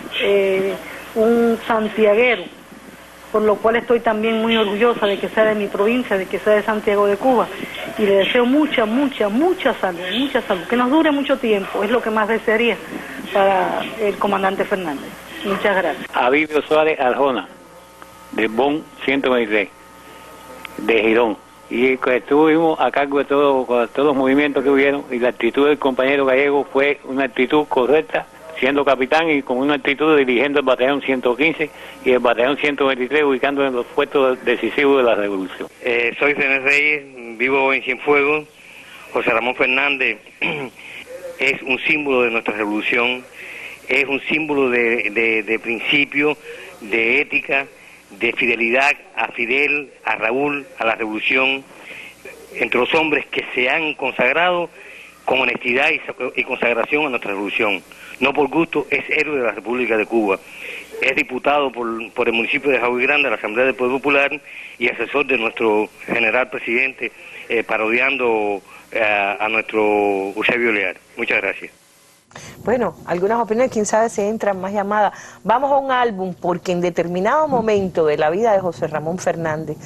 Speaker 10: un santiaguero, por lo cual estoy también muy orgullosa de que sea de mi provincia, de que sea de Santiago de Cuba. Y le deseo mucha salud, que nos dure mucho tiempo, es lo que más desearía para el comandante Fernández. Muchas gracias.
Speaker 11: Avilio Suárez Arjona, de BON 123, de Girón. Y estuvimos a cargo de todos los movimientos que hubieron, y la actitud del compañero Gallego fue una actitud correcta, siendo capitán y con una actitud dirigiendo el batallón 115 y el batallón 123, ubicando en los puestos decisivos de la revolución.
Speaker 12: Soy René Reyes, vivo en Cienfuegos. José Ramón Fernández es un símbolo de nuestra revolución, es un símbolo de principio, de ética, de fidelidad a Fidel, a Raúl, a la revolución, entre los hombres que se han consagrado con honestidad y consagración a nuestra revolución. No por gusto, es héroe de la República de Cuba. Es diputado por el municipio de Jaui Grande a la Asamblea del Poder Popular y asesor de nuestro general presidente, parodiando a nuestro Eusebio Leal. Muchas gracias.
Speaker 1: Bueno, algunas opiniones, quién sabe si entran más llamadas. Vamos a un álbum, porque en determinado momento de la vida de José Ramón Fernández,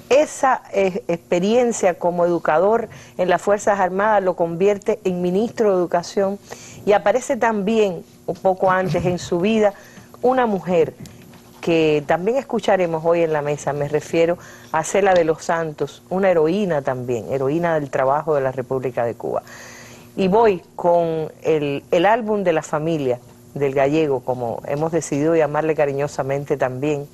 Speaker 1: esa experiencia como educador en las Fuerzas Armadas lo convierte en ministro de Educación, y aparece también, un poco antes en su vida, una mujer que también escucharemos hoy en la mesa. Me refiero a Cela de los Santos, una heroína también, heroína del trabajo de la República de Cuba. Y voy con el álbum de la familia del gallego, como hemos decidido llamarle cariñosamente también,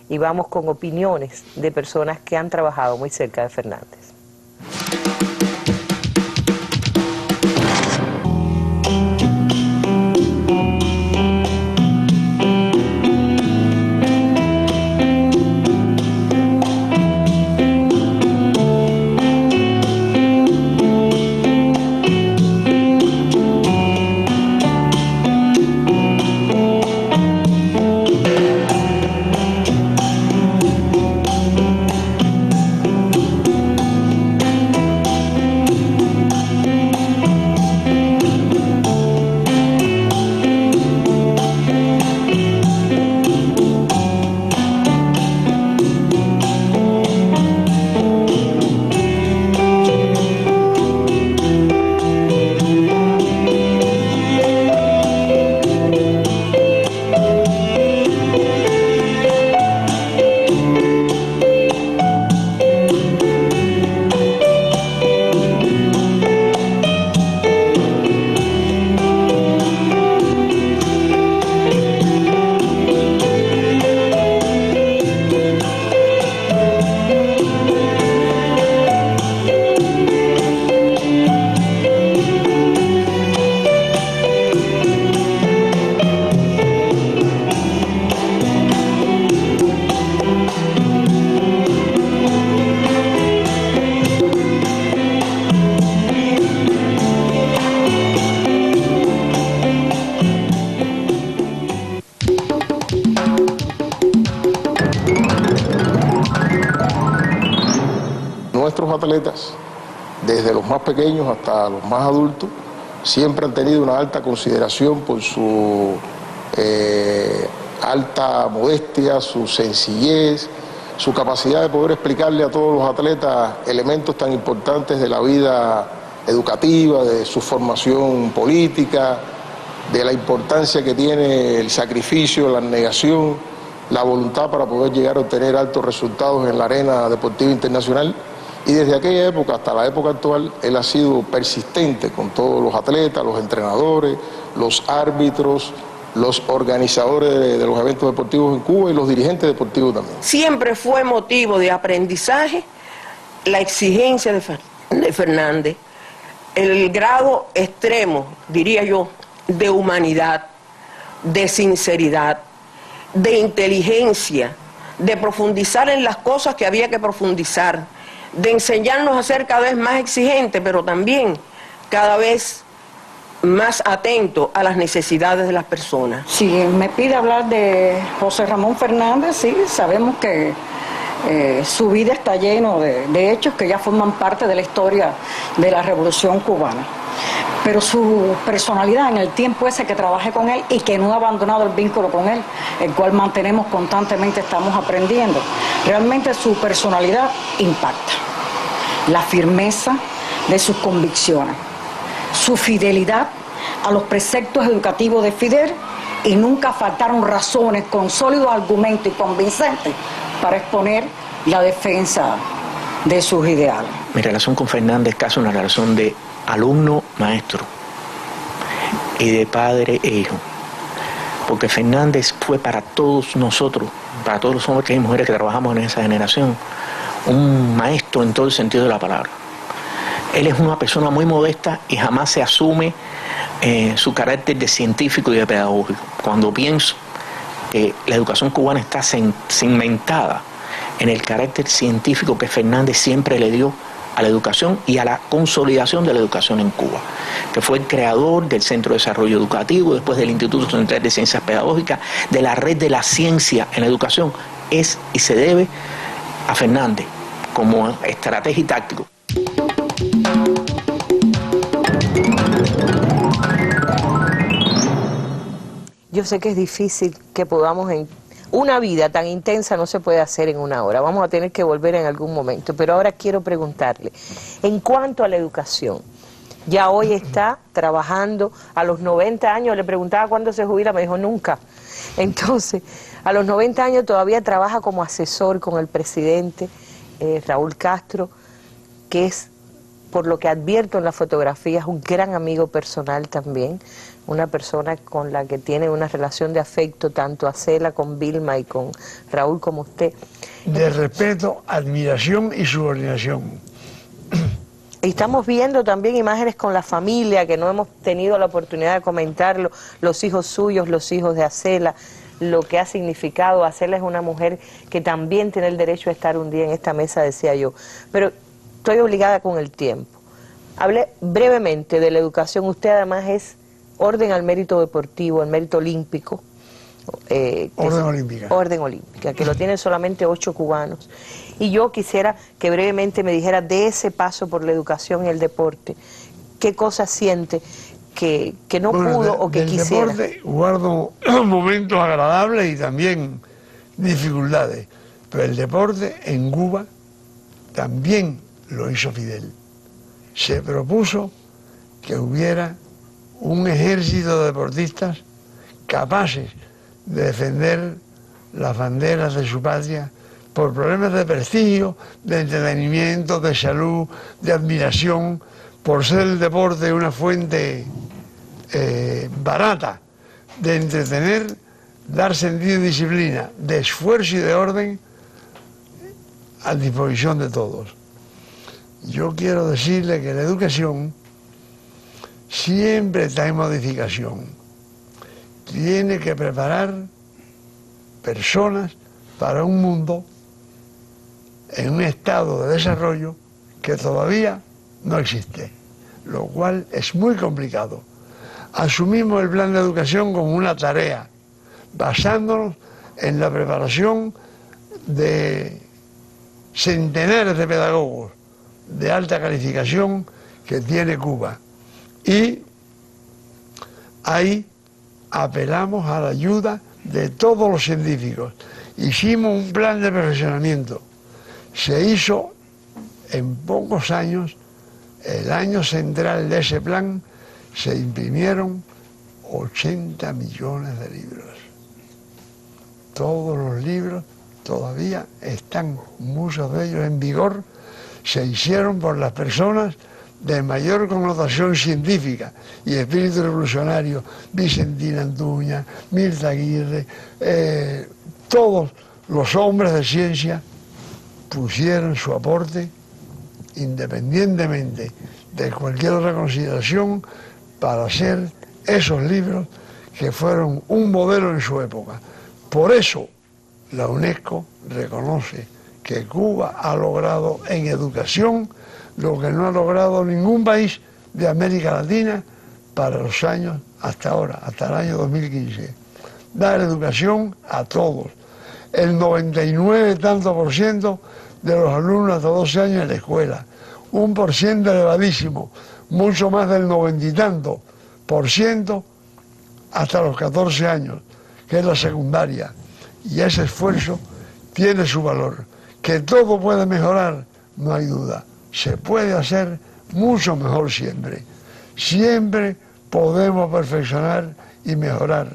Speaker 1: y vamos con opiniones de personas que han trabajado muy cerca de Fernández.
Speaker 13: Nuestros atletas, desde los más pequeños hasta los más adultos, siempre han tenido una alta consideración por su alta modestia, su sencillez, su capacidad de poder explicarle a todos los atletas elementos tan importantes de la vida educativa, de su formación política, de la importancia que tiene el sacrificio, la abnegación, la voluntad para poder llegar a obtener altos resultados en la arena deportiva internacional. Y desde aquella época hasta la época actual, él ha sido persistente con todos los atletas, los entrenadores, los árbitros, los organizadores de los eventos deportivos en Cuba y los dirigentes deportivos también.
Speaker 14: Siempre fue motivo de aprendizaje la exigencia de Fernández, el grado extremo, diría yo, de humanidad, de sinceridad, de inteligencia, de profundizar en las cosas que había que profundizar, de enseñarnos a ser cada vez más exigentes, pero también cada vez más atentos a las necesidades de las personas.
Speaker 15: Si me pide hablar de José Ramón Fernández, sí, sabemos que su vida está lleno de hechos que ya forman parte de la historia de la Revolución Cubana. Pero su personalidad en el tiempo ese que trabajé con él y que no he abandonado el vínculo con él, el cual mantenemos constantemente, estamos aprendiendo, realmente su personalidad impacta. La firmeza de sus convicciones, su fidelidad a los preceptos educativos de Fidel, y nunca faltaron razones con sólidos argumentos y convincentes para exponer la defensa de sus ideales.
Speaker 16: Mi relación con Fernández es casi una relación de alumno-maestro y de padre e hijo, porque Fernández fue para todos nosotros, para todos los hombres y mujeres que trabajamos en esa generación, un maestro en todo el sentido de la palabra. Él es una persona muy modesta y jamás se asume su carácter de científico y de pedagógico. Cuando pienso que la educación cubana está cimentada en el carácter científico que Fernández siempre le dio a la educación y a la consolidación de la educación en Cuba, que fue el creador del Centro de Desarrollo Educativo, después del Instituto Central de Ciencias Pedagógicas, de la red de la ciencia en la educación, es y se debe a Fernández como estratega y táctico.
Speaker 1: Yo sé que es difícil que podamos... Una vida tan intensa no se puede hacer en una hora, vamos a tener que volver en algún momento, pero ahora quiero preguntarle, en cuanto a la educación, Ya hoy está trabajando. A los 90 años, le preguntaba cuándo se jubila, me dijo nunca. Entonces, a los 90 años todavía trabaja como asesor con el presidente Raúl Castro, que es, por lo que advierto en las fotografías, un gran amigo personal también, una persona con la que tiene una relación de afecto, tanto a Cela con Vilma y con Raúl como usted.
Speaker 3: De respeto, admiración y subordinación.
Speaker 1: Y estamos viendo también imágenes con la familia, que no hemos tenido la oportunidad de comentarlo, los hijos suyos, los hijos de Acela, lo que ha significado. Acela es una mujer que también tiene el derecho a estar un día en esta mesa, decía yo. Pero estoy obligada con el tiempo. Hablé brevemente de la educación. Usted además es orden al mérito deportivo, al mérito olímpico.
Speaker 3: Orden olímpica.
Speaker 1: Orden olímpica, que lo tienen solamente 8 cubanos. Y yo quisiera que brevemente me dijera de ese paso por la educación y el deporte, ¿qué cosas siente que no pudo o que quisiera?
Speaker 3: Del deporte guardo momentos agradables y también dificultades, pero el deporte en Cuba también lo hizo Fidel. Se propuso que hubiera un ejército de deportistas capaces de defender las banderas de su patria por problemas de prestigio, de entretenimiento, de salud, de admiración, por ser el deporte una fuente barata de entretener, dar sentido y disciplina, de esfuerzo y de orden a disposición de todos. Yo quiero decirle que la educación siempre está en modificación. Tiene que preparar personas para un mundo en un estado de desarrollo que todavía no existe, lo cual es muy complicado. Asumimos el plan de educación como una tarea, basándonos en la preparación de centenares de pedagogos de alta calificación que tiene Cuba. Y ahí apelamos a la ayuda de todos los científicos. Hicimos un plan de perfeccionamiento. Se hizo en pocos años, el año central de ese plan, se imprimieron 80 millones de libros. Todos los libros todavía están, muchos de ellos en vigor, se hicieron por las personas de mayor connotación científica y espíritu revolucionario, Vicentina Antuña, Mirta Aguirre, todos los hombres de ciencia pusieron su aporte independientemente de cualquier otra consideración para hacer esos libros que fueron un modelo en su época. Por eso la UNESCO reconoce que Cuba ha logrado en educación lo que no ha logrado ningún país de América Latina para los años hasta ahora, hasta el año 2015. Dar educación a todos. El 99 tanto por ciento de los alumnos hasta 12 años en la escuela. Un por ciento elevadísimo, mucho más del 90 y tanto por ciento hasta los 14 años, que es la secundaria. Y ese esfuerzo tiene su valor. Que todo puede mejorar, no hay duda. Se puede hacer mucho mejor siempre. Siempre podemos perfeccionar y mejorar,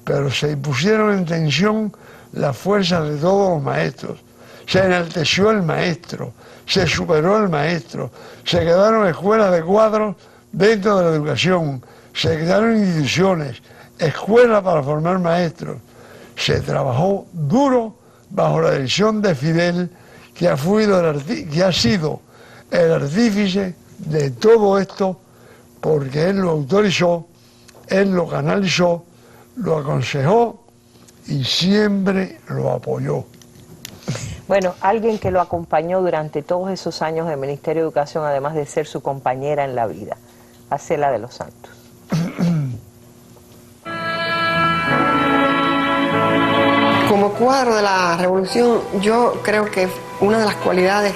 Speaker 3: pero se impusieron en tensión las fuerzas de todos los maestros. Se enalteció el maestro, se superó el maestro, se quedaron escuelas de cuadros dentro de la educación, se crearon instituciones, escuelas para formar maestros. Se trabajó duro bajo la dirección de Fidel, que ha sido el artífice de todo esto, porque él lo autorizó, él lo canalizó, lo aconsejó y siempre lo apoyó.
Speaker 1: Bueno, alguien que lo acompañó durante todos esos años del Ministerio de Educación, además de ser su compañera en la vida, Acela de los Santos.
Speaker 17: Como cuadro de la revolución, yo creo que una de las cualidades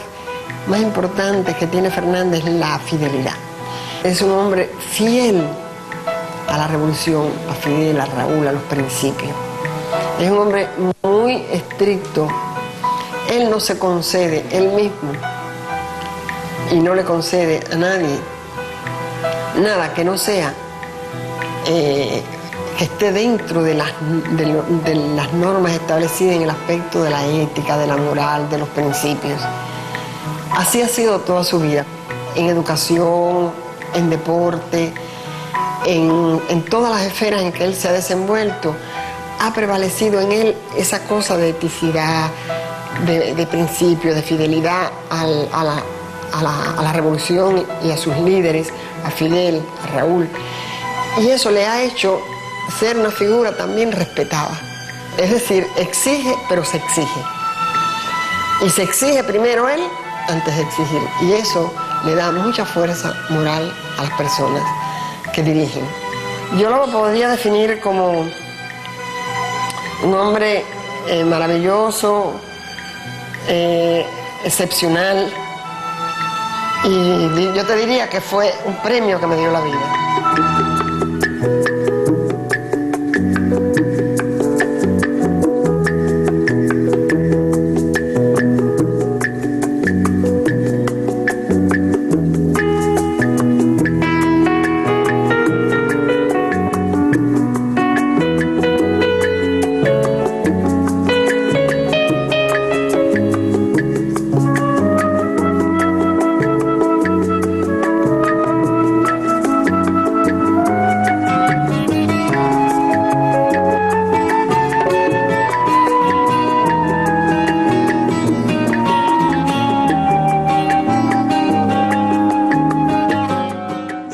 Speaker 17: más importantes que tiene Fernández es la fidelidad. Es un hombre fiel a la revolución, a Fidel, a Raúl, a los principios. Es un hombre muy estricto. Él no se concede, él mismo, y no le concede a nadie nada que no sea que esté dentro de las normas establecidas en el aspecto de la ética, de la moral, de los principios. Así ha sido toda su vida, en educación, en deporte, en todas las esferas en que él se ha desenvuelto. Ha prevalecido en él esa cosa de eticidad, de principio, de fidelidad a la revolución y a sus líderes, a Fidel, a Raúl. Y eso le ha hecho ser una figura también respetada. Es decir, exige, pero se exige. Y se exige primero él antes de exigir. Y eso le da mucha fuerza moral a las personas que dirigen. Yo lo podría definir como un hombre maravilloso, excepcional, y yo te diría que fue un premio que me dio la vida.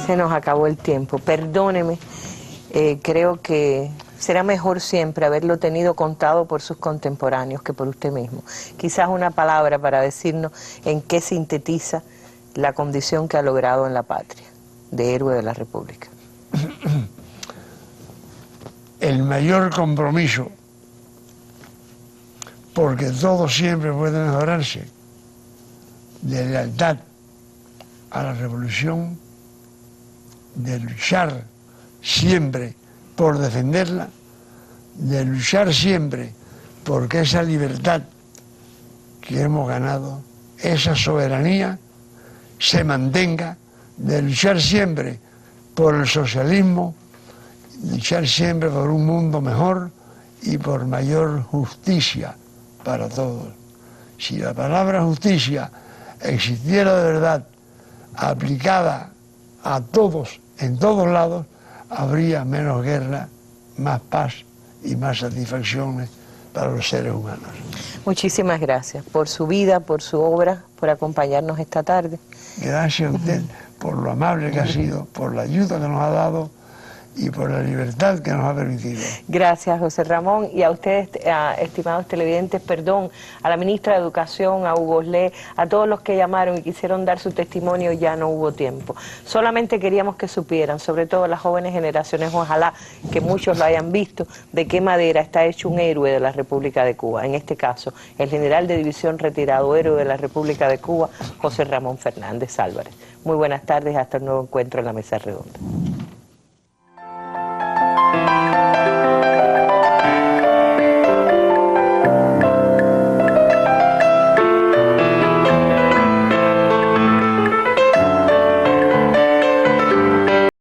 Speaker 1: Se nos acabó el tiempo, perdóneme, creo que será mejor siempre haberlo tenido contado por sus contemporáneos que por usted mismo. Quizás una palabra para decirnos en qué sintetiza la condición que ha logrado en la patria, de héroe de la República.
Speaker 3: El mayor compromiso, porque todo siempre puede mejorarse, de lealtad a la revolución, de luchar siempre por defenderla, de luchar siempre porque esa libertad que hemos ganado, esa soberanía, se mantenga, de luchar siempre por el socialismo, luchar siempre por un mundo mejor y por mayor justicia para todos. Si la palabra justicia existiera de verdad, aplicada a todos, en todos lados, habría menos guerra, más paz y más satisfacciones para los seres humanos.
Speaker 1: Muchísimas gracias por su vida, por su obra, por acompañarnos esta tarde.
Speaker 3: Gracias a usted por lo amable que ha sido, por la ayuda que nos ha dado y por la libertad que nos ha permitido.
Speaker 1: Gracias, José Ramón, y a ustedes, estimados televidentes, perdón, a la ministra de Educación, a Hugo Oslé, a todos los que llamaron y quisieron dar su testimonio, ya no hubo tiempo. Solamente queríamos que supieran, sobre todo las jóvenes generaciones, ojalá que muchos lo hayan visto, de qué madera está hecho un héroe de la República de Cuba. En este caso, el general de división retirado, héroe de la República de Cuba, José Ramón Fernández Álvarez. Muy buenas tardes, hasta el nuevo encuentro en la Mesa Redonda.